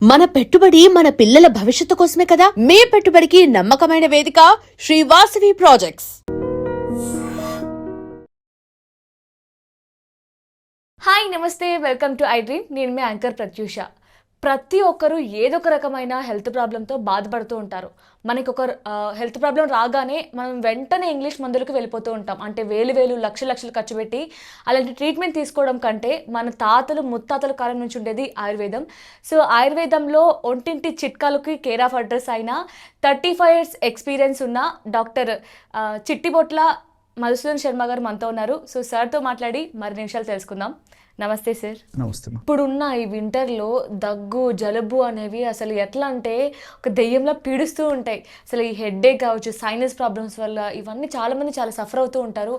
మన పెట్టుబడి మన పిల్లల భవిష్యత్తు కోసమే కదా. మీ పెట్టుబడికి నమ్మకమైన వేదిక శ్రీ వాసవి ప్రాజెక్ట్స్. హాయ్ నమస్తే, వెల్కమ్ టు ఐ డ్రీమ్. నేను మీ యాంకర్ ప్రత్యూష. ప్రతి ఒక్కరు ఏదో ఒక రకమైన హెల్త్ ప్రాబ్లంతో బాధపడుతూ ఉంటారు. మనకి ఒక హెల్త్ ప్రాబ్లం రాగానే మనం వెంటనే ఇంగ్లీష్ మందులకు వెళ్ళిపోతూ ఉంటాం. అంటే వేలు లక్షలు ఖర్చు పెట్టి అలాంటి ట్రీట్మెంట్ తీసుకోవడం కంటే మన తాతలు ముత్తాతల కాలం నుంచి ఉండేది ఆయుర్వేదం. సో ఆయుర్వేదంలో ఒంటింటి చిట్కాలకి కేర్ ఆఫ్ అడ్రస్ అయిన 35 years ఎక్స్పీరియన్స్ ఉన్న డాక్టర్ చిట్టిబొట్ల మధుసూదన్ శర్మ గారు మనతో ఉన్నారు. సో సార్తో మాట్లాడి మరి నిమిషాలు తెలుసుకుందాం. నమస్తే సార్. నమస్తే. ఇప్పుడున్న ఈ వింటర్లో దగ్గు జలుబు అనేవి అసలు ఎట్లా అంటే ఒక దెయ్యంలా పీడిస్తూ ఉంటాయి. అసలు ఈ హెడ్ఏక్ కావచ్చు, సైనస్ ప్రాబ్లమ్స్ వల్ల ఇవన్నీ చాలామంది చాలా సఫర్ అవుతూ ఉంటారు.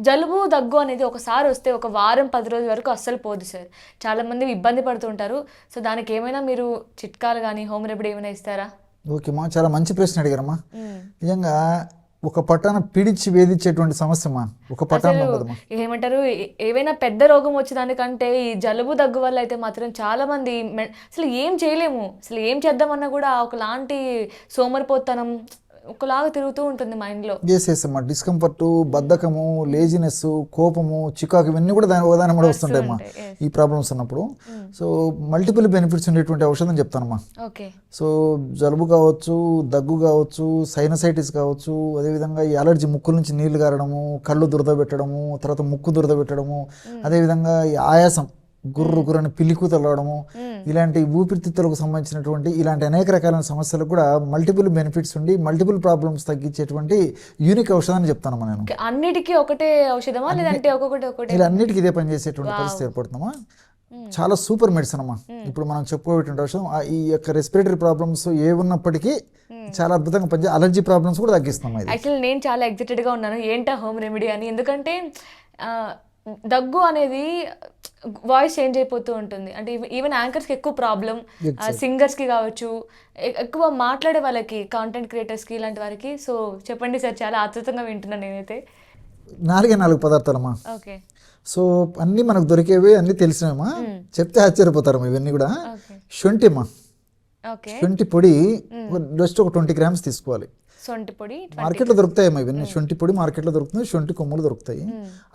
జలుబు దగ్గు అనేది ఒకసారి వస్తే ఒక వారం 10 రోజుల వరకు అస్సలు పోదు సార్. చాలామంది ఇబ్బంది పడుతూ ఉంటారు. సో దానికి ఏమైనా మీరు చిట్కాలు కానీ హోమ్ రెమెడీ ఏమైనా ఇస్తారా? ఓకే మా, చాలా మంచి ప్రశ్న అడిగారమ్మా. నిజంగా ఒక పట్టాన పీడించి వేధించేటువంటి సమస్యమా ఒక పట్టాన ఏమంటారు, ఏవైనా పెద్ద రోగం వచ్చేదానికంటే ఈ జలుబు దగ్గు వల్ల అయితే మాత్రం చాలా మంది అసలు ఏం చేయలేము. అసలు ఏం చేద్దామన్నా కూడా ఒకలాంటి సోమరిపోతనం ఒకలాగా తిరుగుతూ ఉంటుంది మైండ్లో. చేసేసమ్మా డిస్కంఫర్ట్, బద్ధకము, లేజినెస్, కోపము, చికాకు ఇవన్నీ కూడా దాని కూడా వస్తుంటాయమ్మా ఈ ప్రాబ్లమ్స్ ఉన్నప్పుడు. సో మల్టిపుల్ బెనిఫిట్స్ ఉండేటువంటి ఔషధం చెప్తానమ్మా. ఓకే. సో జలుబు కావచ్చు, దగ్గు కావచ్చు, సైనసైటిస్ కావచ్చు, అదేవిధంగా ఈ అలర్జీ, ముక్కుల నుంచి నీళ్లు గారడము, కళ్ళు దురద పెట్టడము, తర్వాత ముక్కు దురద పెట్టడము, అదేవిధంగా ఈ ఆయాసం, గుర్రని పిల్లి కూతలు రావడము, ఇలాంటి ఊపిరితిత్తులకు సంబంధించినటువంటి ఇలాంటి అనేక రకాలైన సమస్యలకు కూడా మల్టిపుల్ బెనిఫిట్స్ ఉండి మల్టిపుల్ ప్రాబ్లమ్స్ తగ్గించేటువంటి యూనిక్ ఔషధాన్ని చెప్తాను నేను. అన్నిటికీ ఒకటే ఔషధమా లేదంటే ఒక్కొక్కటి? ఇలా అన్నిటికీ ఇదే పనిచేసేటువంటి పరిస్థితి ఏర్పడుతుందమ్మా. చాలా సూపర్ మెడిసిన్ అమ్మా. ఇప్పుడు మనం చెప్పుకోబెట్టిన ఔషధం ఈ యొక్క రెస్పిరేటరీ ప్రాబ్లమ్స్ ఏ ఉన్నప్పటికీ చాలా అద్భుతంగా పనిచేసి అలర్జీ ప్రాబ్లమ్స్ కూడా తగ్గిస్తాం. యాక్చువల్లీ నేను చాలా ఎక్సైటెడ్గా ఉన్నాను ఏంటా హోమ్ రెమెడీ అని. ఎందుకంటే దగ్గు అనేది వాయిస్ చేంజ్ అయిపోతూ ఉంటుంది. అంటే ఈవెన్ యాంకర్స్కి ఎక్కువ ప్రాబ్లం, సింగర్స్కి కావచ్చు, ఎక్కువ మాట్లాడే వాళ్ళకి, కాంటెంట్ క్రియేటర్స్కి, ఇలాంటి వారికి. సో చెప్పండి సార్, చాలా ఆతృతంగా వింటున్నాను నేనైతే. 4 పదార్థాలమ్మా. ఓకే. సో అన్నీ మనకు దొరికేవి, అన్నీ తెలిసినామా, చెప్తే ఆశ్చర్యపోతారమ్మా. ఇవన్నీ కూడా శొంఠి అమ్మా. శొంఠి పొడి జస్ట్ ఒక 20 grams తీసుకోవాలి. శొంఠి పొడి మార్కెట్లో దొరుకుతాయమ్మా ఇవన్నీ. శొంఠి పొడి మార్కెట్లో దొరుకుతుంది, శొంఠి కొమ్ములు దొరుకుతాయి.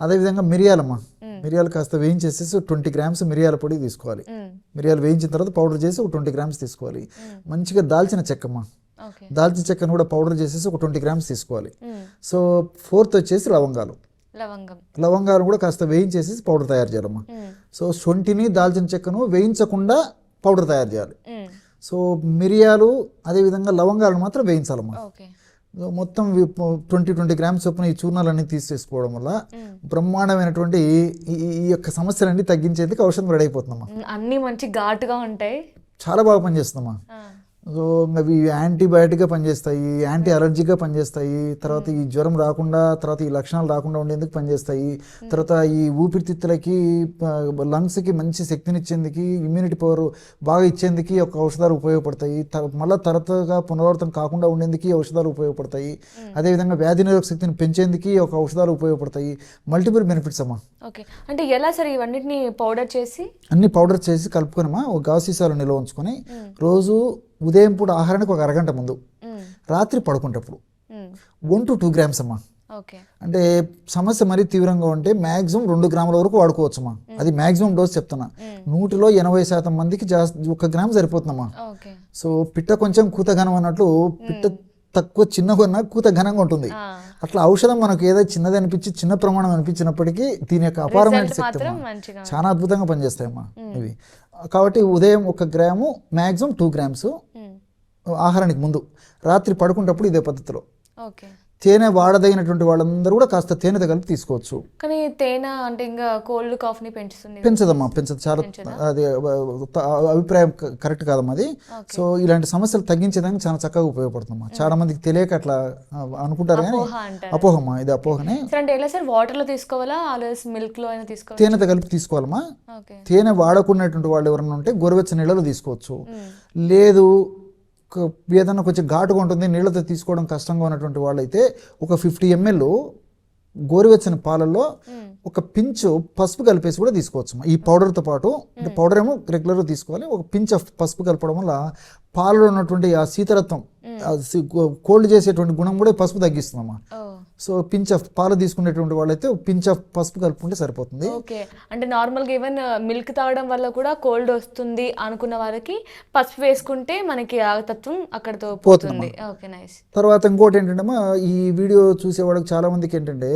అదేవిధంగా మిరియాలమ్మా, మిరియాలు కాస్త వేయించేసేసి 20 grams మిరియాల పొడి తీసుకోవాలి. మిరియాలు వేయించిన తర్వాత పౌడర్ చేసి ఒక 20 grams తీసుకోవాలి. మంచిగా దాల్చిన చెక్కమ్మా, దాల్చిన చెక్కను కూడా పౌడర్ చేసేసి ఒక 20 grams తీసుకోవాలి. సో 4th వచ్చేసి లవంగాలు కూడా కాస్త వేయించేసి పౌడర్ తయారు చేయాలమ్మా. సో శొంఠిని దాల్చిన చెక్కను వేయించకుండా పౌడర్ తయారు చేయాలి. సో మిరియాలు అదేవిధంగా లవంగాలను మాత్రం వేయించాలమ్మా. మొత్తం 20 grams చొప్పున ఈ చూర్ణాలన్నీ తీసేసుకోవడం వల్ల బ్రహ్మాండమైనటువంటి ఈ యొక్క సమస్యలన్నీ తగ్గించేందుకు ఔషధం రెడీ అయిపోతుందమ్మా. అన్ని మంచి ఘాటుగా ఉంటాయి, చాలా బాగా పనిచేస్తుందమ్మా. సో అవి యాంటీబయాటిక్గా పనిచేస్తాయి, యాంటీ అలర్జీగా పనిచేస్తాయి, తర్వాత ఈ జ్వరం రాకుండా, తర్వాత ఈ లక్షణాలు రాకుండా ఉండేందుకు పనిచేస్తాయి, తర్వాత ఈ ఊపిరితిత్తులకి, లంగ్స్కి మంచి శక్తినిచ్చేందుకు, ఇమ్యూనిటీ పవర్ బాగా ఇచ్చేందుకు ఒక ఔషధాలు ఉపయోగపడతాయి. మళ్ళీ తరచుగా పునరావృతం కాకుండా ఉండేందుకు ఔషధాలు ఉపయోగపడతాయి. అదేవిధంగా వ్యాధి నిరోధక శక్తిని పెంచేందుకు ఒక ఔషధాలు ఉపయోగపడతాయి. మల్టిపుల్ బెనిఫిట్స్ అమ్మా. ఓకే. అంటే ఎలా సరే ఇవన్నిటిని పౌడర్ చేసి, అన్ని పౌడర్ చేసి కలుపుకొనమ్మా ఒక గాజు సీసాలో నిల్వ ఉంచుకొని రోజు ఉదయం పూట ఆహారానికి ఒక అరగంట ముందు, రాత్రి పడుకుంటప్పుడు 1 to 2 grams అమ్మా. అంటే సమస్య మరీ తీవ్రంగా ఉంటే మ్యాక్సిమం 2 grams వరకు వాడుకోవచ్చమ్మా. అది మ్యాక్సిమం డోస్ చెప్తున్నా. 100లో 80% మందికి 1 gram సరిపోతుందమ్మా. సో పిట్ట కొంచెం కూత ఘనం అన్నట్లు, పిట్ట తక్కువ చిన్నగా ఉన్న కూత ఘనంగా ఉంటుంది. అట్లా ఔషధం మనకు ఏదో చిన్నది అనిపించి చిన్న ప్రమాణం అనిపించినప్పటికీ దీని యొక్క అపారమైన శక్తి చాలా అద్భుతంగా పనిచేస్తాయమ్మా ఇవి. కాబట్టి ఉదయం 1 gram, మ్యాక్సిమం 2 grams ఆహారానికి ముందు, రాత్రి పడుకుంటప్పుడు ఇదే పద్ధతిలో. తేనె వాడదగినటువంటి వాళ్ళందరూ కూడా కాస్త తేనెతో కలిపి తీసుకోవచ్చు. కానీ తేనె అంటే ఇంకా కోల్డ్ కాఫ్ని పెంచదమ్మా, పెంచదు. చాలా అది అభిప్రాయం కరెక్ట్ కాదమ్మా అది. సో ఇలాంటి సమస్యలు తగ్గించేదానికి చాలా చక్కగా ఉపయోగపడుతుందమ్మా. చాలా మందికి తెలియక అట్లా అనుకుంటారు కానీ అపోహమ్మా, ఇది అపోహనే. వాటర్లో తీసుకోవాలా, మిల్క్ లో అయినా తీసుకోవాలి? తేనెతో కలిపి తీసుకోవాలమ్మా. తేనె వాడకున్నటువంటి వాళ్ళు ఎవరైనా ఉంటే గోరువెచ్చని నీళ్ళలో తీసుకోవచ్చు. లేదు ఏదన్నా కొంచెం ఘాటుగా ఉంటుంది, నీళ్ళతో తీసుకోవడం కష్టంగా ఉన్నటువంటి వాళ్ళైతే ఒక 50 ml గోరువెచ్చని పాలల్లో ఒక పించ్ పసుపు కలిపేసి కూడా తీసుకోవచ్చు ఈ పౌడర్తో పాటు. అంటే పౌడర్ ఏమో రెగ్యులర్గా తీసుకోవాలి, ఒక పించ్ ఆఫ్ పసుపు కలపడం వల్ల పాలలో ఉన్నటువంటి ఆ శీతలత్వం, కోల్డ్ చేసేటువంటి గుణం కూడా ఈ పసుపు తగ్గిస్తుందమ్మా. సో పించ్ ఆఫ్ పాలు తీసుకునేటువంటి వాళ్ళైతే పించ్ ఆఫ్ పసుపు కలుపుకుంటే సరిపోతుంది. ఓకే, అంటే నార్మల్గా ఈవెన్ మిల్క్ తాగడం వల్ల కూడా కోల్డ్ వస్తుంది అనుకున్న వారికి పసుపు వేసుకుంటే మనకి ఆ తత్వం అక్కడతో పోతుంది. Okay, nice. తర్వాత ఇంకోటి ఏంటంటే ఈ వీడియో చూసేవాళ్ళకి చాలా మందికి ఏంటంటే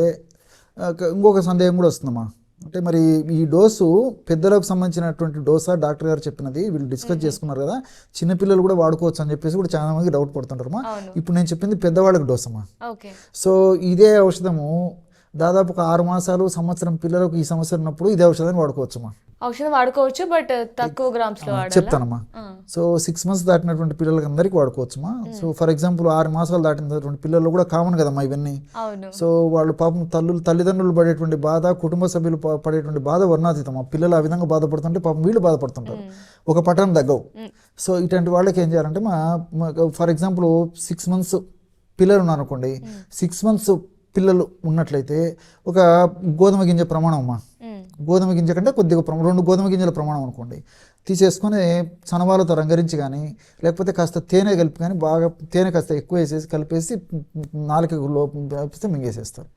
ఇంకొక సందేహం కూడా వస్తుందమ్మా. అంటే మరి ఈ డోసు పెద్దలకు సంబంధించినటువంటి డోసా, డాక్టర్ గారు చెప్పినది వీళ్ళు డిస్కస్ చేసుకున్నారు కదా, చిన్నపిల్లలు కూడా వాడుకోవచ్చు అని చెప్పేసి కూడా చాలా మంది డౌట్ పడుతుంటారమ్మా. ఇప్పుడు నేను చెప్పింది పెద్దవాళ్ళకి డోస్ అమ్మా. సో ఇదే ఔషధము దాదాపు ఒక 6 మాసాలు, సంవత్సరం పిల్లలకు ఈ సమస్య ఉన్నప్పుడు ఇదే ఔషధాన్ని వాడుకోవచ్చమ్మా. ఔషధం వాడుకోవచ్చు, బట్ తక్కువ గ్రామ్స్ లో చెప్తానమ్మా. సో 6 months దాటినటువంటి పిల్లలకి అందరికీ వాడుకోవచ్చమ్మా. సో ఫర్ ఎగ్జాంపుల్ 6 మాసాలు దాటినటువంటి పిల్లలు కూడా కామన్ కదమ్మా ఇవన్నీ. సో వాళ్ళు పాపం తల్లిదండ్రులు పడేటువంటి బాధ, కుటుంబ సభ్యులు పడేటువంటి బాధ వర్ణాతీతం. ఆ పిల్లలు ఆ విధంగా బాధపడుతుంటే పాపం వీళ్ళు బాధపడుతుంటారు, ఒక పట్టణం తగ్గవు. సో ఇటువంటి వాళ్ళకి ఏం చేయాలంటే ఫర్ ఎగ్జాంపుల్ 6 months పిల్లలు ఉన్నారనుకోండి, 6 months పిల్లలు ఉన్నట్లయితే ఒక గోధుమ గింజ ప్రమాణం అమ్మా, గోధుమ గింజ కంటే కొద్దిగా 2 గోధుమ గింజల ప్రమాణం అనుకోండి, తీసేసుకొని చనవాలతో రంగరించి కానీ లేకపోతే కాస్త తేనె కలిపి కానీ బాగా తేనె కాస్త ఎక్కువ వేసేసి కలిపేసి 4 లోపు మింగేసేస్తారు.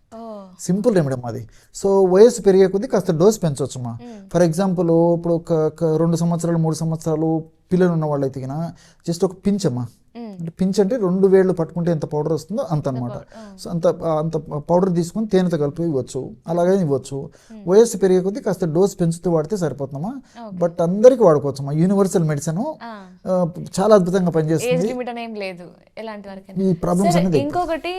సింపుల్ రెమెడీ అది. సో వయసు పెరిగే కొద్దీ కాస్త డోస్ పెంచవచ్చమ్మా. ఫర్ ఎగ్జాంపుల్ ఇప్పుడు ఒక 2 సంవత్సరాలు 3 సంవత్సరాలు పిల్లలు ఉన్న వాళ్ళు అయితే జస్ట్ ఒక పించ్ అమ్మా. అంటే పించ్ అంటే 2 వేళ్ళు పట్టుకుంటే ఎంత పౌడర్ వస్తుందో అంత అనమాట. సో అంత పౌడర్ తీసుకొని తేనెతో కలిపి ఇవ్వచ్చు, అలాగే ఇవ్వచ్చు. వయస్సు పెరిగే కొద్దీ కాస్త డోస్ పెంచుతూ వాడితే సరిపోతుందమ్మా. బట్ అందరికీ వాడుకోవచ్చమ్మా, యూనివర్సల్ మెడిసిన్, చాలా అద్భుతంగా పనిచేస్తుంది. ఈ ప్రాబ్లమ్స్ అనేది. ఇంకొకటి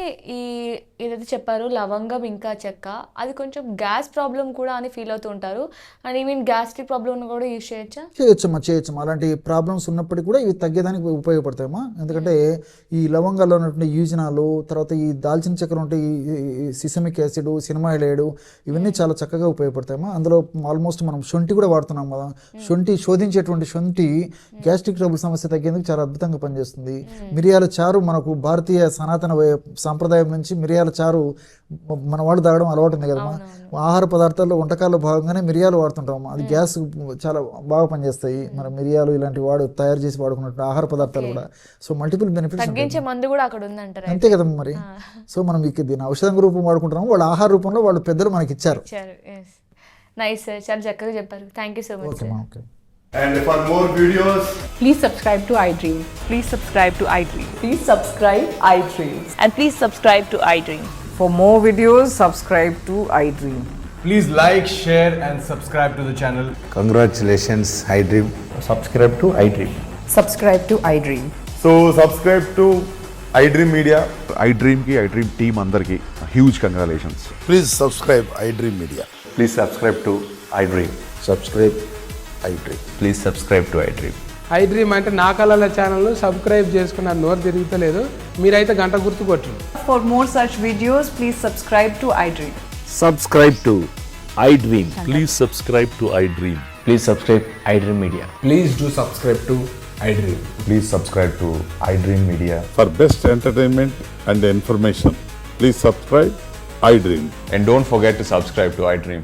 ఏదైతే చెప్పారు లవంగం ఇంకా చెక్క, అది కొంచెం గ్యాస్ ప్రాబ్లం కూడా అని ఫీల్ అవుతూ ఉంటారు. అండ్ ఈవెన్ గ్యాస్ట్రిక్ ప్రాబ్లం కూడా యూజ్ చేయొచ్చమ్మా. అలాంటి ప్రాబ్లమ్స్ ఉన్నప్పటికీ కూడా ఇవి తగ్గేదానికి ఉపయోగపడతాయమ్మా. ఎందుకంటే ఈ లవంగాల్లో ఉన్నటువంటి యూజినాలు, తర్వాత ఈ దాల్చిన చెక్కలు ఉంటే ఈ సిసమిక్ యాసిడ్, సినిమాయిలేడు, ఇవన్నీ చాలా చక్కగా ఉపయోగపడతాయమ్మా. అందులో ఆల్మోస్ట్ మనం శొంఠి కూడా వాడుతున్నాం కదా. శోధించేటువంటి శొంఠి గ్యాస్ట్రిక్ ట్రబుల్ సమస్య తగ్గేందుకు చాలా అద్భుతంగా పనిచేస్తుంది. మిరియాల చారు మనకు భారతీయ సనాతన సాంప్రదాయం నుంచి మిరియాల చారు మన వాళ్ళు తాగడం అలవాటు ఉంది కదమ్మా. ఆహార పదార్థాల్లో వంటకాల్లో భాగంగానే మిరియాలు వాడుతుంటాం. అది గ్యాస్ చాలా బాగా పనిచేస్తాయి. మన మిరియాలు ఇలాంటి తయారు చేసి వాడుకున్నట్టు ఆహార పదార్థాలు కూడా. సో మల్టిపుల్ బెనిఫిట్స్, అంతే కదమ్మా మరి. సో మనం దీని ఔషధం రూపం వాడుకుంటున్నాము, వాళ్ళ ఆహార రూపంలో వాళ్ళు పెద్దలు మనకి ఇచ్చారు. నైస్ సార్, చాలా చక్కగా చెప్పారు. Thank you so much. Okay. And for more videos, please subscribe to iDream. Please subscribe to iDream. Please subscribe iDream. And please subscribe to iDream. For more videos, subscribe to iDream. please like, share and subscribe to the channel. Congratulations, iDream. Subscribe to iDream. Subscribe to iDream. So subscribe to iDream Media. iDream team andarki huge congratulations. Please subscribe iDream Media. Please subscribe to iDream. Subscribe iDream. Please subscribe to iDream. iDream అంటే నా కళల ఛానల్ను subscribe చేసుకున్న నోరు తిరుగుతలేదు, మీరైతే గంట గుర్తు కొట్టండి. For more such videos, please subscribe to iDream. Subscribe to iDream. Please subscribe to iDream. Please subscribe iDream Media. Please do subscribe to iDream. Please subscribe to iDream Media. For best entertainment and information, please subscribe iDream. And don't forget to subscribe to iDream.